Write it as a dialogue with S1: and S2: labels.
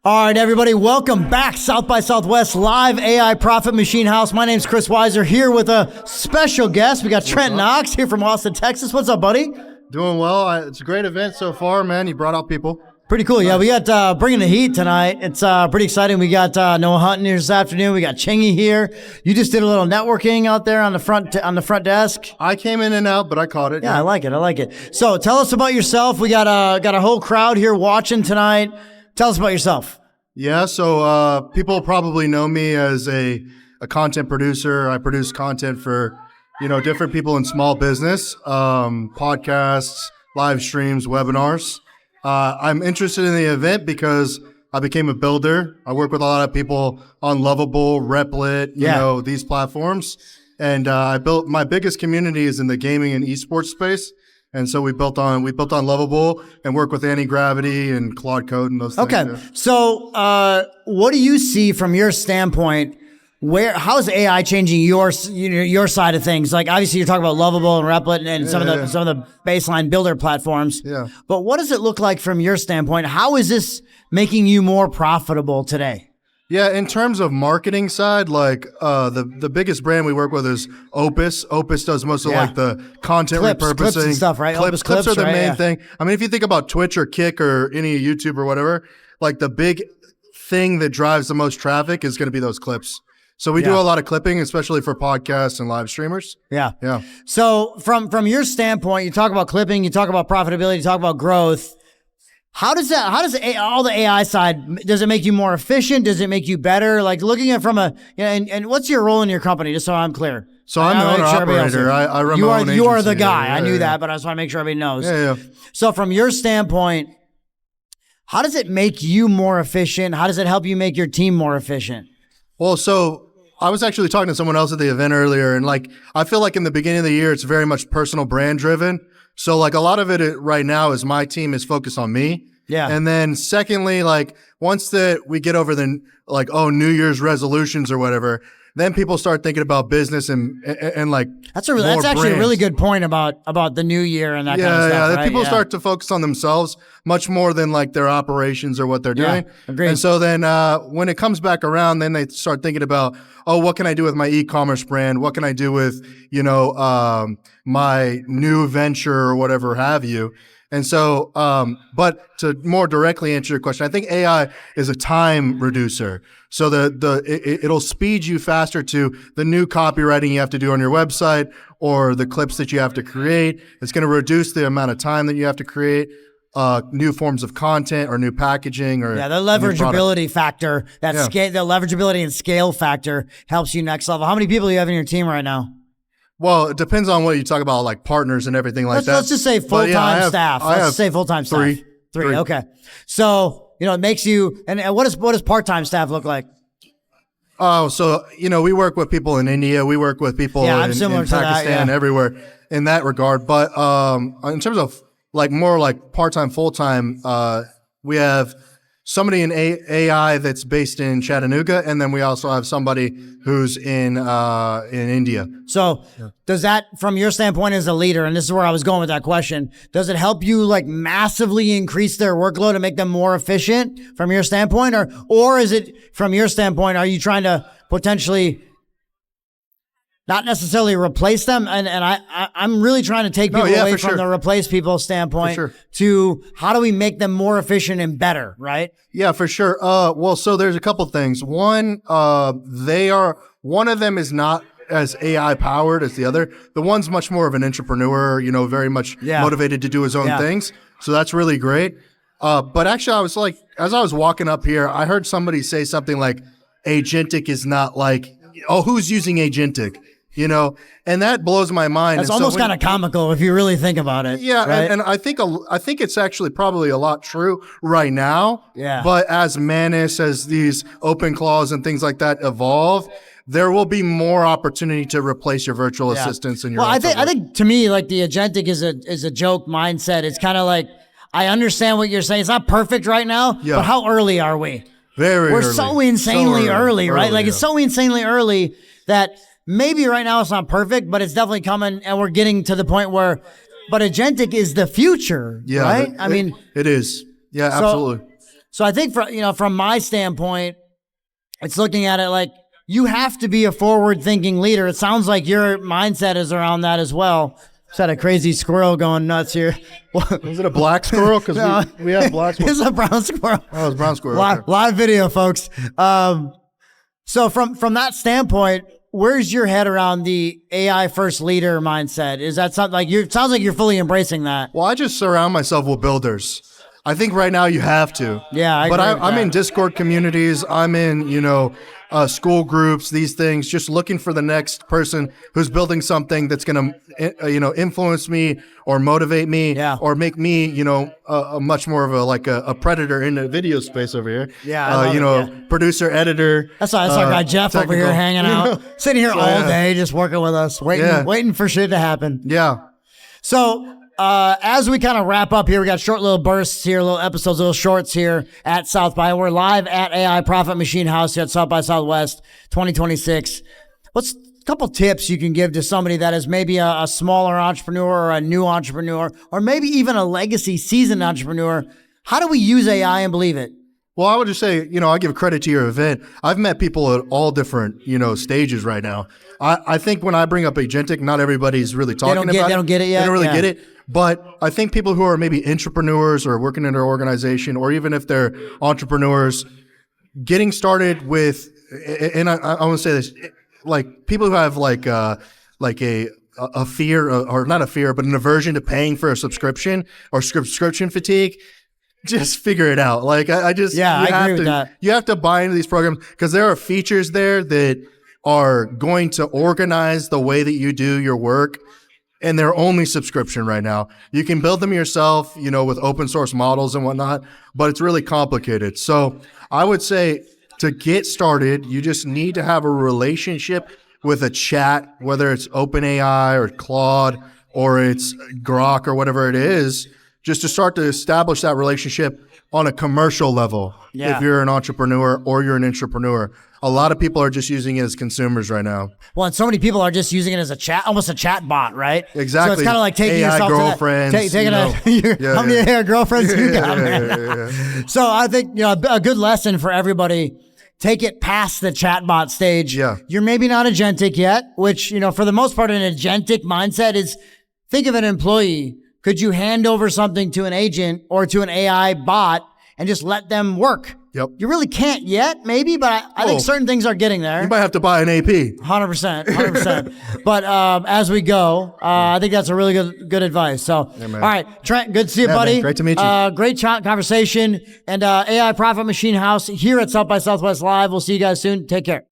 S1: All right, everybody, welcome back. South by Southwest Live AI Profit Machine House. My name's Chris Weiser here with a special guest. We got Trent Knox here from Austin, Texas. What's up, buddy?
S2: Doing well. It's a great event so far, man. You brought out people.
S1: Pretty cool. Yeah, we got Bringing the Heat tonight. It's pretty exciting. We got Noah Hunton here this afternoon. We got Chingy here. You just did a little networking out there on the front desk.
S2: I came in and out, but I caught it.
S1: Yeah, I like it. So tell us about yourself. We got a whole crowd here watching tonight. Tell us about yourself.
S2: Yeah, so people probably know me as a content producer. I produce content for, different people in small business, podcasts, live streams, webinars. I'm interested in the event because I became a builder. I work with a lot of people on Lovable, Replit, these platforms. And my biggest community is in the gaming and esports space. And so we built on Lovable and work with Anti-Gravity and Claude Code and those things.
S1: Okay.
S2: Yeah.
S1: So what do you see from your standpoint? How's AI changing your side of things? Like, obviously you're talking about Lovable and Replit and some of the baseline builder platforms.
S2: Yeah.
S1: But what does it look like from your standpoint? How is this making you more profitable today?
S2: Yeah, in terms of marketing side, like the biggest brand we work with is Opus. Opus does most of like the content repurposing.
S1: Clips and stuff, right?
S2: Clips are the main thing. I mean, if you think about Twitch or Kick or any YouTube or whatever, like the big thing that drives the most traffic is going to be those clips. So we do a lot of clipping, especially for podcasts and live streamers.
S1: Yeah.
S2: Yeah.
S1: So from your standpoint, you talk about clipping, you talk about profitability, you talk about growth. How does all the AI side, does it make you more efficient? Does it make you better? Like looking at from and what's your role in your company, just so I'm clear?
S2: So I'm the owner operator. I run my own agency.
S1: You are the guy. I knew that, but I just want to make sure everybody knows.
S2: Yeah.
S1: So from your standpoint, how does it make you more efficient? How does it help you make your team more efficient?
S2: Well, so I was actually talking to someone else at the event earlier, and like I feel like in the beginning of the year, it's very much personal brand driven. So like a lot of it right now is my team is focused on me.
S1: Yeah.
S2: And then secondly, like once we get over the New Year's resolutions or whatever, then people start thinking about business and like
S1: that's actually a really good point about the new year and that kind of stuff.
S2: Right? People start to focus on themselves much more than like their operations or what they're doing.
S1: Agreed.
S2: And so then when it comes back around, then they start thinking about, what can I do with my e-commerce brand? What can I do with my new venture or whatever have you? And so, but to more directly answer your question, I think AI is a time reducer. So it'll speed you faster to the new copywriting you have to do on your website or the clips that you have to create. It's going to reduce the amount of time that you have to create new forms of content or new packaging or
S1: the leverageability factor, the leverageability and scale factor helps you next level. How many people do you have in your team right now?
S2: Well, it depends on what you talk about, like partners and everything like that.
S1: Let's just say full-time staff. Let's just say full-time staff. Three. Okay. So, it makes you, and what does part-time staff look like?
S2: Oh, so, we work with people in India. We work with people in Pakistan, everywhere in that regard. But in terms of like more like part-time, full-time, we have somebody in AI that's based in Chattanooga, and then we also have somebody who's in India.
S1: So does that, from your standpoint as a leader, and this is where I was going with that question, does it help you like massively increase their workload and make them more efficient from your standpoint? Or is it, from your standpoint, are you trying to potentially not necessarily replace them? And I'm really trying to take people away from the replace people standpoint to how do we make them more efficient and better, right?
S2: Yeah, for sure. Well, so there's a couple things. One, one of them is not as AI powered as the other. The one's much more of an entrepreneur, very much motivated to do his own things. So that's really great. But actually I was like, as I was walking up here, I heard somebody say something like agentic is not like, who's using agentic? And that blows my mind.
S1: That's almost kind of comical if you really think about it.
S2: Yeah,
S1: right?
S2: and I think it's actually probably a lot true right now.
S1: Yeah.
S2: But as Manus, as these open clause and things like that evolve, there will be more opportunity to replace your virtual assistants and your.
S1: Well, I think to me, like the agentic is a joke mindset. It's kind of like I understand what you're saying. It's not perfect right now, but how early are we?
S2: Very
S1: We're
S2: early.
S1: so insanely early, right? Like it's so insanely early that. Maybe right now it's not perfect, but it's definitely coming, and we're getting to the point where, but agentic is the future, right?
S2: I mean, it is. Yeah, absolutely.
S1: So I think from my standpoint, it's looking at it like you have to be a forward-thinking leader. It sounds like your mindset is around that as well. Just had a crazy squirrel going nuts here.
S2: Was it a black squirrel? Because
S1: No.
S2: we have black squirrels.
S1: It's a brown squirrel.
S2: Oh, it's a brown squirrel.
S1: Live video, folks. So from that standpoint, where's your head around the AI first leader mindset? Is that something like it sounds like you're fully embracing that?
S2: Well, I just surround myself with builders. I think right now you have to.
S1: Yeah, I
S2: but
S1: agree with
S2: I'm
S1: that.
S2: in Discord communities. I'm in, school groups, these things, just looking for the next person who's building something that's going to, influence me or motivate me or make me, a much more of a predator in the video space over here.
S1: Yeah, I love it,
S2: producer, editor.
S1: That's our guy Jeff over here hanging out, sitting here all day, just working with us, waiting for shit to happen.
S2: Yeah.
S1: So, as we kind of wrap up here, we got short little bursts here, little episodes, little shorts here at South by. We're live at AI Profit Machine House here at South by Southwest 2026. What's a couple tips you can give to somebody that is maybe a smaller entrepreneur or a new entrepreneur, or maybe even a legacy seasoned entrepreneur? How do we use AI and believe it?
S2: Well, I would just say, I give credit to your event. I've met people at all different, stages right now. I think when I bring up agentic, not everybody's really talking about it.
S1: They don't get it yet.
S2: They don't really get it. But I think people who are maybe entrepreneurs or working in their organization, or even if they're entrepreneurs, getting started with, and I want to say this, like people who have a fear, or not a fear, but an aversion to paying for a subscription or subscription fatigue, just figure it out. Like I agree with that. You have to buy into these programs because there are features there that are going to organize the way that you do your work. And they're only subscription right now. You can build them yourself, with open source models and whatnot, but it's really complicated. So I would say to get started, you just need to have a relationship with a chat, whether it's OpenAI or Claude or it's Grok or whatever it is, just to start to establish that relationship on a commercial level.
S1: Yeah.
S2: If you're an entrepreneur or you're an intrapreneur. A lot of people are just using it as consumers right now.
S1: Well, and so many people are just using it as almost a chat bot, right?
S2: Exactly.
S1: So it's kind of like taking
S2: AI
S1: yourself
S2: girlfriends,
S1: how many AI girlfriends you got, man?
S2: Yeah.
S1: So I think, a good lesson for everybody, take it past the chatbot stage.
S2: Yeah.
S1: You're maybe not agentic yet, which, for the most part, an agentic mindset is, think of an employee. Could you hand over something to an agent or to an AI bot and just let them work?
S2: Yep.
S1: You really can't yet, maybe, but I think certain things are getting there.
S2: You might have to buy an AP.
S1: 100%. But as we go, I think that's a really good advice. So, all right, Trent, good to see you, buddy.
S2: Man, great to meet you.
S1: Great conversation. And AI Profit Machine House here at South by Southwest Live. We'll see you guys soon. Take care.